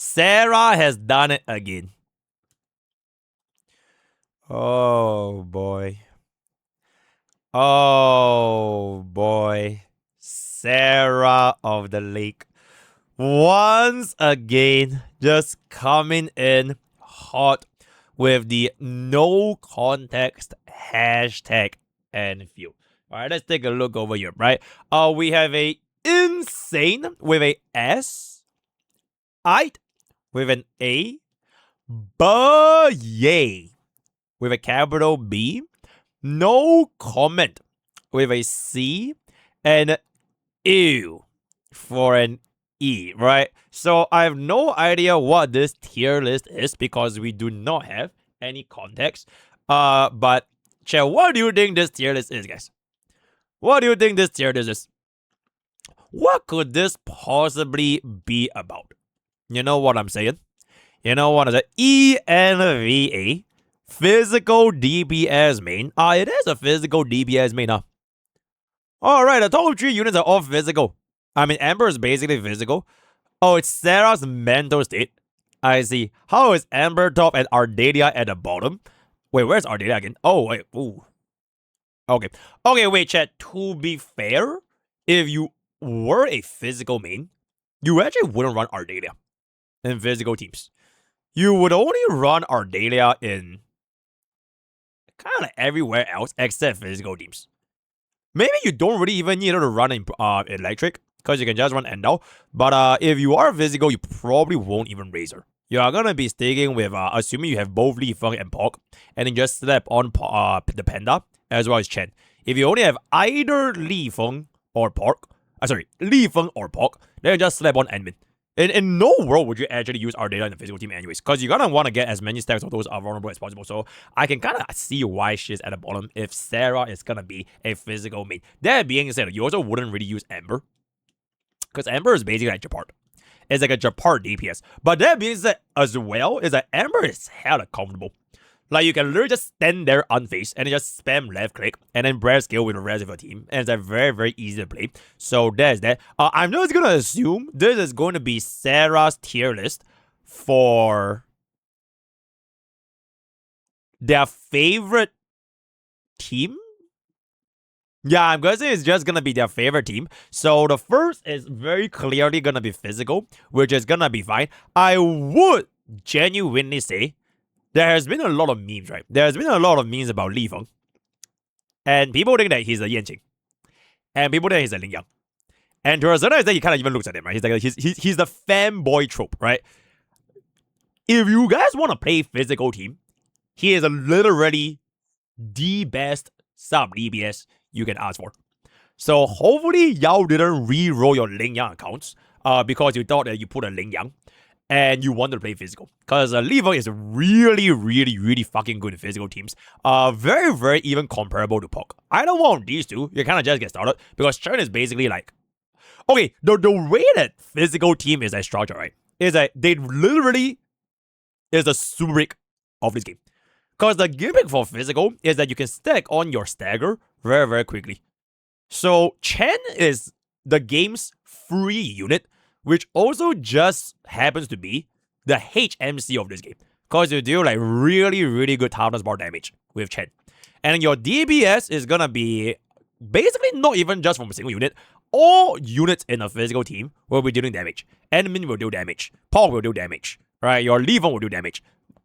Serra has done it again. Oh boy. Oh boy. Serra of the Lake. Once again, just coming in hot with the no context hashtag Endfield. Alright, let's take a look over here, right? We have a insane with a S, I with an A, yay with a capital B, no comment with a C, and ew for an E, right? So I have no idea what this tier list is because we do not have any context. But chat, what do you think this tier list is, guys? What do you think this tier list is? What could this possibly be about? You know what I'm saying? You know what is it? ENVA physical DPS main. It is a physical DPS main. Alright, the top 3 units are all physical. I mean, Amber is basically physical. Oh, it's Serra's mental state. I see. How is Amber top and Ardelia at the bottom? Wait, where's Ardelia again? Oh, wait. Ooh. Okay. Okay, wait, chat. To be fair, if you were a physical main, you actually wouldn't run Ardelia in physical teams. You would only run Ardelia in kind of everywhere else except physical teams. Maybe you don't really even need to run in electric because you can just run Endal. But if you are physical, you probably won't even raise her. You are gonna be sticking with assuming you have both Leain and Pokke, and then just slap on the Panda as well as Chen. If you only have either Leain or Pokke, Leain or Pokke, then just slap on admin. In no world would you actually use Ardelia in the physical team anyways, because you're gonna want to get as many stacks of those vulnerable as possible. So I can kind of see why she's at the bottom if Serra is gonna be a physical main. That being said, you also wouldn't really use Amber, because Amber is basically like Japart. It's like a Japart DPS. But that being said as well, is that Amber is hella comfortable. Like, you can literally just stand there unfazed and then just spam left click and then breath skill with the rest of your team. And it's like very, very easy to play. So there's that. I'm just gonna assume this is going to be Serra's tier list for their favorite team. Yeah, I'm gonna say it's just gonna be their favorite team. So the first is very clearly gonna be physical, which is gonna be fine. I would genuinely say there has been a lot of memes, right? There's been a lot of memes about Leain. And people think that he's a Yanqing. And people think he's a Lingyang. And to a certain extent, he kind of even looks at him, right? He's like he's the fanboy trope, right? If you guys want to play physical team, he is literally the best sub-DPS you can ask for. So hopefully y'all didn't re-roll your Lingyang accounts because you thought that you put a Lingyang and you wanted to play physical. Because Leain is really, really, really fucking good in physical teams. Very, very even comparable to Pokke. Either one of these two, you kind of just get started. Because Chen is basically like... Okay, the way that physical team is structured, right? Is that they literally is the super rig of this game. Because the gimmick for physical is that you can stack on your stagger very, very quickly. So Chen is the game's free unit, which also just happens to be the HMC of this game. Because you do like really, really good toughness bar damage with Chen. And your DPS is gonna be basically not even just from a single unit. All units in a physical team will be dealing damage. Admin will do damage. Pokke will do damage. Right? Your Leain will do damage.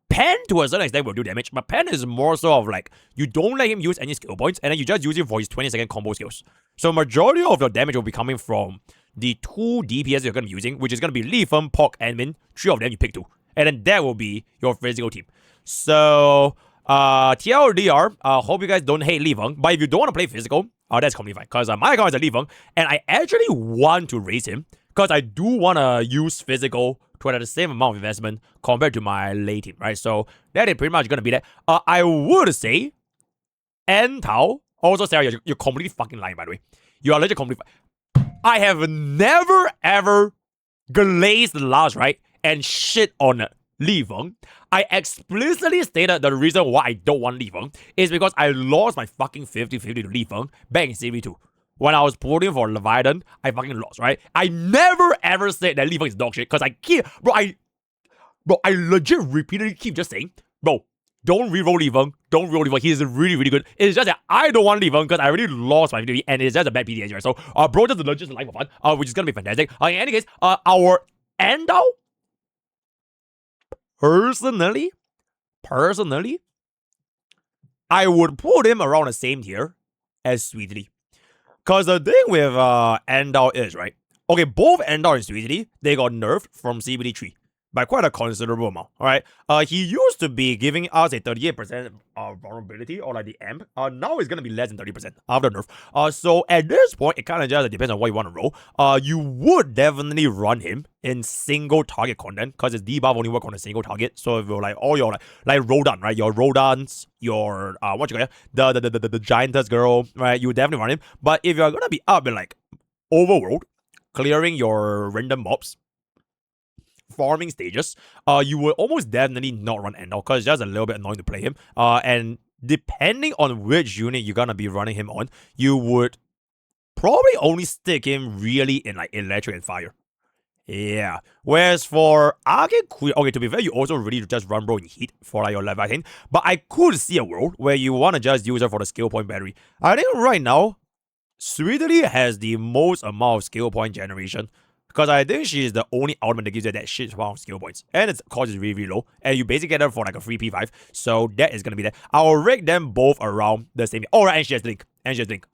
Pen to a certain extent will do damage, but Pen is more so of like, you don't let him use any skill points, and then you just use him for his 20-second combo skills. So majority of your damage will be coming from the 2 DPS you're going to be using, which is going to be Leain, Pokke, Admin. 3 of them you pick 2. And then that will be your physical team. So, TLDR, hope you guys don't hate Leain, but if you don't want to play physical, that's completely fine. Because my account is a Leain, and I actually want to raise him, because I do want to use physical to have the same amount of investment compared to my late team, right? So that is pretty much going to be that. I would say, Tao, also Serra, you're completely fucking lying, by the way. You are legit completely... I have never, ever glazed last, right? And shit on Leain. I explicitly stated the reason why I don't want Leain is because I lost my fucking 50-50 to Leain back in Series 2. When I was pulling for Leviathan, I fucking lost, right? I never ever said that Leain is dog shit because I can't, bro. Bro, I legit repeatedly keep just saying, bro, don't reroll Yavon. Don't reroll Yavon. He's really, really good. It's just that I don't want Yavon because I already lost my PvP and it's just a bad PDH, right? So, bro, just legit life for fun, which is gonna be fantastic. In any case, our Endo, personally, I would put him around the same tier as Sweetly. Because the thing with Endo is, right? Okay, both Endo and Sweetly, they got nerfed from CBD3 by quite a considerable amount. Alright. He used to be giving us a 38% vulnerability or like the amp. Now it's gonna be less than 30% after nerf. So at this point, it kind of just depends on what you want to roll. You would definitely run him in single target content because his debuff only work on a single target. So if you're like all your like Rodan, right? Your Rodans, your what you call it? The giantess girl, right? You definitely run him. But if you're gonna be up in like overworld, clearing your random mobs, farming stages, you will almost definitely not run Endo because it's just a little bit annoying to play him. And depending on which unit you're gonna be running him on, you would probably only stick him really in like electric and fire. Yeah. Whereas for Arcade Queen, okay, to be fair, you also really just run bro in heat for like your level 18. But I could see a world where you wanna just use her for the skill point battery. I think right now, Sweetly has the most amount of skill point generation. Because I think she is the only ultimate that gives you that shit amount of skill points. And its cost is really, really low. And you basically get her for like a free P5. So that is going to be there. I'll rate them both around the same. Oh, right, and she has Link.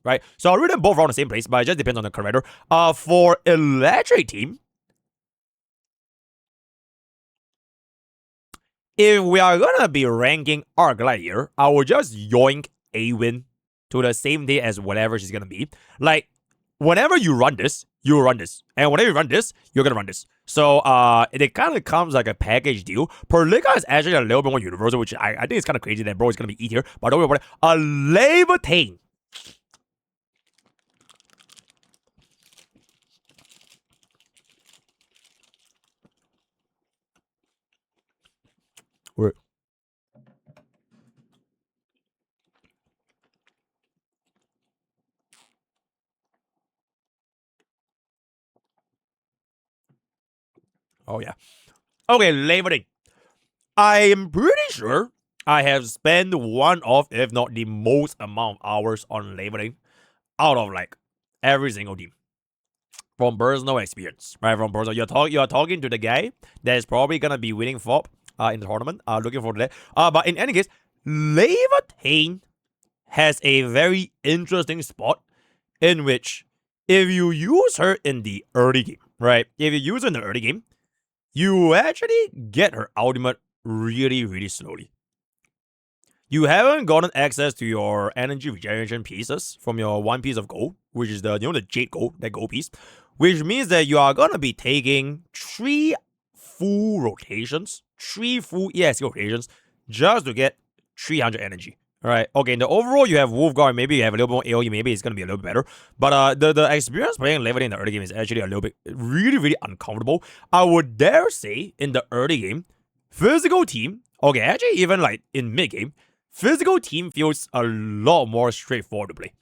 Right? So I'll rate them both around the same place. But it just depends on the character. For Electric Team, if we are going to be ranking Arclight here, I will just yoink Yavon to the same day as whatever she's going to be. Like, whenever you run this, you run this. And whenever you run this, you're gonna run this. So it kind of comes like a package deal. Perlica is actually a little bit more universal, which I think it's kind of crazy that bro is gonna be E tier. But don't worry about it. A Levitain. Wait. Oh yeah. Okay, Levitain. I am pretty sure I have spent one of, if not the most amount of hours on Levitain out of like every single team. From personal experience, right? From personal, you're talking to the guy that is probably gonna be winning FOP in the tournament. Looking forward to that. But in any case, Levitain has a very interesting spot in which if you use her in the early game, right? If you use her in the early game, you actually get her ultimate really, really slowly. You haven't gotten access to your energy regeneration pieces from your one piece of gold, which is the jade gold, that gold piece, which means that you are gonna be taking 3 full rotations, 3 full ESC rotations, just to get 300 energy. Alright, okay, in the overall, you have Wolfguard, maybe you have a little more AoE, maybe it's gonna be a little bit better. But the experience playing Levitain in the early game is actually a little bit really, really uncomfortable. I would dare say in the early game, physical team, okay, actually even like in mid game, physical team feels a lot more straightforward to play.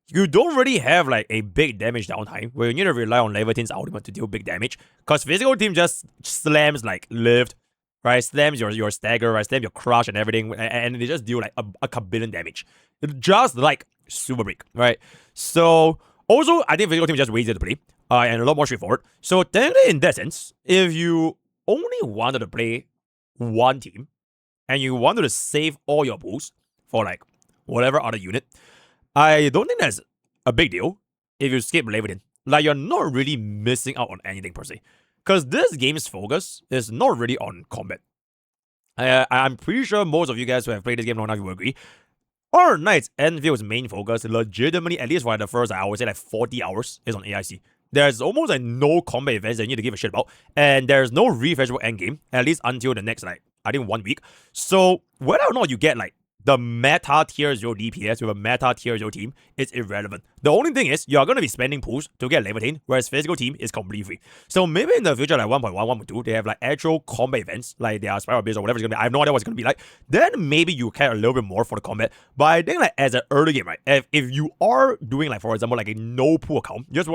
You don't really have like a big damage downtime where you need to rely on Levitain's ultimate to deal big damage. Because physical team just slams like lift, right? Slams your stagger, right? Slams your crush and everything. And they just deal like a kabillion damage. Just like Super Break, right? So also, I think physical team is just way easier to play. And a lot more straightforward. So technically in that sense, if you only wanted to play one team, and you wanted to save all your boosts for like whatever other unit, I don't think that's a big deal if you skip Levitain. Like, you're not really missing out on anything per se. Because this game's focus is not really on combat. I'm pretty sure most of you guys who have played this game long enough will agree. Horror Knight's Enfield's main focus, legitimately, at least for the first, I would say like 40 hours, is on AIC. There's almost like no combat events that you need to give a shit about. And there's no refreshable endgame, at least until the next like I think 1 week. So whether or not you get like the meta tier 0 DPS with a meta tier 0 team is irrelevant. The only thing is you're going to be spending pools to get Levitain, whereas physical team is completely free. So maybe in the future, like 1.1, 1.2, they have like actual combat events, like their Spiral Abyss or whatever it's going to be. I have no idea what it's going to be like. Then maybe you care a little bit more for the combat. But I think like as an early game, right, if you are doing like, for example, like a no pool account, you just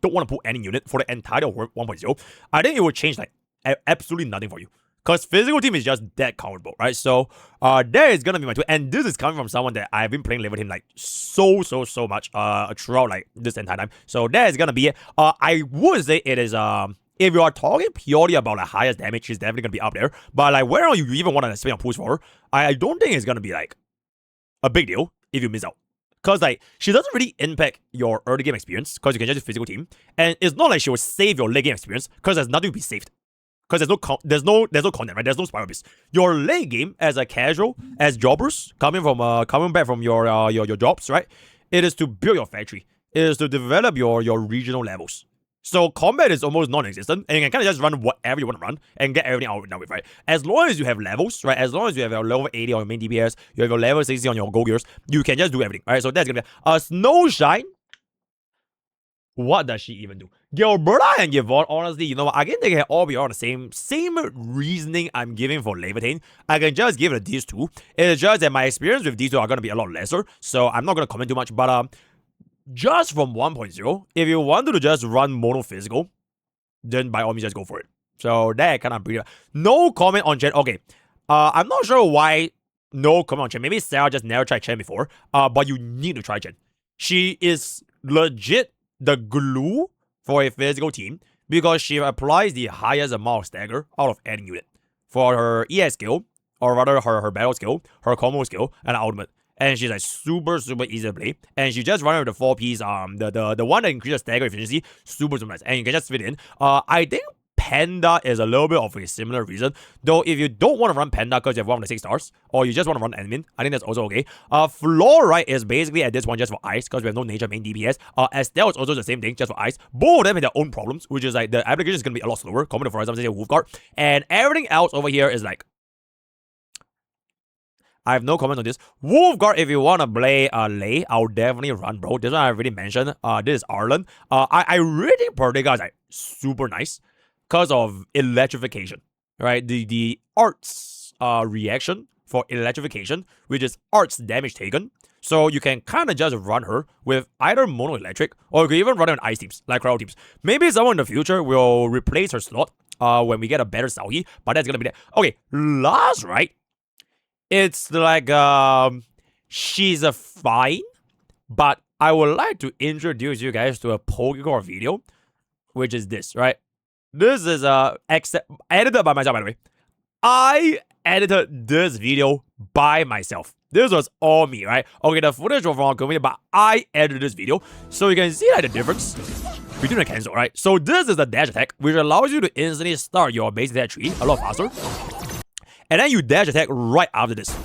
don't want to pull any unit for the entire 1.0, I think it will change like absolutely nothing for you. Because physical team is just that comfortable, right? So that is gonna be my two. And this is coming from someone that I've been playing with him like so much throughout like this entire time. So that is gonna be it. I would say it is if you are talking purely about like highest damage, she's definitely gonna be up there. But like where you even want to spend your push for her, I don't think it's gonna be like a big deal if you miss out. Because like she doesn't really impact your early game experience because you can just use physical team, and it's not like she will save your late game experience because there's nothing to be saved. Because there's no content, right? There's no spiral beast. Your late game as a casual, as jobbers coming back from your jobs, right? It is to build your factory. It is to develop your regional levels. So combat is almost non-existent, and you can kind of just run whatever you want to run and get everything out now with, right? As long as you have levels, right? As long as you have your level 80 on your main DPS, you have your level 60 on your gold gears, you can just do everything, right? So that's gonna be a Snowshine. What does she even do? Gilberta and Yavon, honestly, you know what? I think they can all be on the same reasoning I'm giving for Levitain. I can just give it these two. It's just that my experience with these two are going to be a lot lesser, so I'm not going to comment too much. But just from 1.0, if you wanted to just run mono physical, then by all means just go for it. So that kind of pretty. No comment on Chen. Okay, I'm not sure why no comment on Chen. Maybe Serra just never tried Chen before. But you need to try Chen. She is legit the glue for a physical team because she applies the highest amount of stagger out of any unit for her ES skill, or rather her battle skill, her combo skill, and ultimate. And she's like super easy to play. And she just run with the 4 Ps, the one that increases stagger efficiency, super nice. And you can just fit in. I think Panda is a little bit of a similar reason. Though if you don't want to run Panda because you have one of the 6 stars, or you just want to run admin, I think that's also okay. Fluorite is basically at this one just for ice because we have no nature main DPS. Estelle is also the same thing, just for ice. Both of them have their own problems, which is like the application is going to be a lot slower, compared to, for example, say Wolfguard. And everything else over here is like, I have no comment on this. Wolfguard, if you want to play Leigh, I'll definitely run, bro. This one I already mentioned. This is Arlen. I really think Perdega is like super nice because of electrification, right? The arts reaction for electrification, which is arts damage taken. So you can kind of just run her with either mono electric, or you can even run her in ice teams, like crowd teams. Maybe someone in the future will replace her slot when we get a better Xiaohe, but that's gonna be that. Okay, last, right? It's like she's a fine, but I would like to introduce you guys to a Pokecore video, which is this, right? This is edited by myself, by the way. I edited this video by myself. This was all me, right? Okay, the footage was from our community, but I edited this video. So you can see like the difference between the cancel, right? So this is the dash attack, which allows you to instantly start your base attack tree a lot faster. And then you dash attack right after this.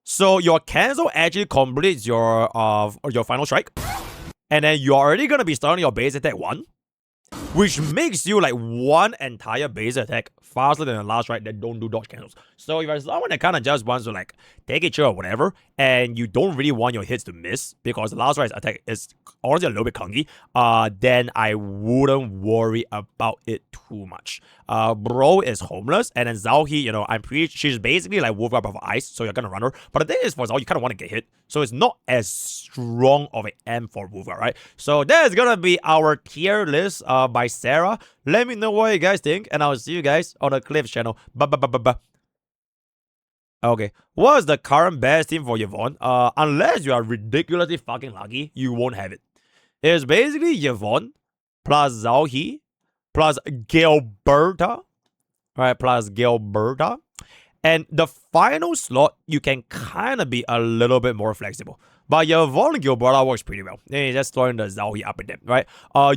So your cancel actually completes your final strike. And then you're already gonna be starting your base attack 1. Which makes you like one entire base attack faster than the last strike that don't do dodge cancels. So if you're someone that kind of just wants to like take it chill or whatever, and you don't really want your hits to miss because the last strike's attack is honestly a little bit clunky, then I wouldn't worry about it too much. Bro is homeless, and then Xiaohe, you know, I'm pretty she's basically like Wolfguard of ice, so you're gonna run her. But the thing is, for Xiaohe, you kind of want to get hit, so it's not as strong of an M for Wolfguard, right? So that is gonna be our tier list by Serra. Let me know what you guys think, and I'll see you guys on the Cliffs channel. Bye. Okay, what's the current best team for Yavon? Unless you are ridiculously fucking lucky, you won't have it. It's basically Yavon plus Xiaohe plus Gilberta, right? Plus Gilberta. And the final slot, you can kind of be a little bit more flexible. But Yavon and Gilberta works pretty well. Then just throwing the Xiaohe up in them, right?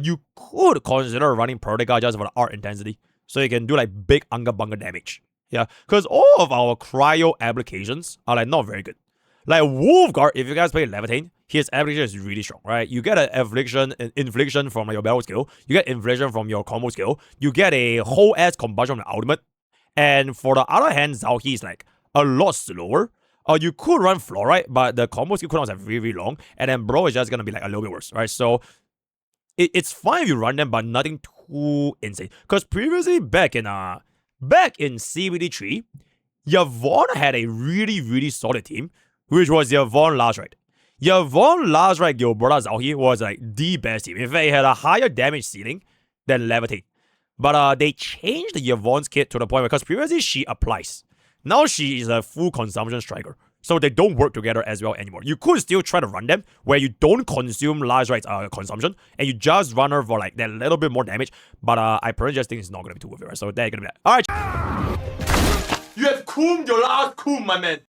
You could consider running Perdega just for the art intensity. So you can do like big Unga Bunga damage. Yeah, because all of our cryo applications are like not very good. Like Wolfguard, if you guys play Levitain, his application is really strong, right? You get an infliction from like, your battle skill. You get infliction from your combo skill. You get a whole ass combustion from the ultimate. And for the other hand, Xiaohe is like a lot slower. You could run Fluorite, but the combo skill cooldowns are really long. And then Bro is just gonna be like a little bit worse, right? So it's fine if you run them, but nothing too insane. Because previously back in CBD3, Yavon had a really solid team, which was Yavon last right. Yavon last right Gilberta Xiaohe was like the best team. In fact, it had a higher damage ceiling than Levitate. But they changed Yavon's kit to the point because previously she applies. Now she is a full consumption striker. So they don't work together as well anymore. You could still try to run them where you don't consume large rights consumption and you just run her for like that little bit more damage. But I personally just think it's not going to be too worth it, right? So they're going to be like, alright. You have cooled your last cool, my man.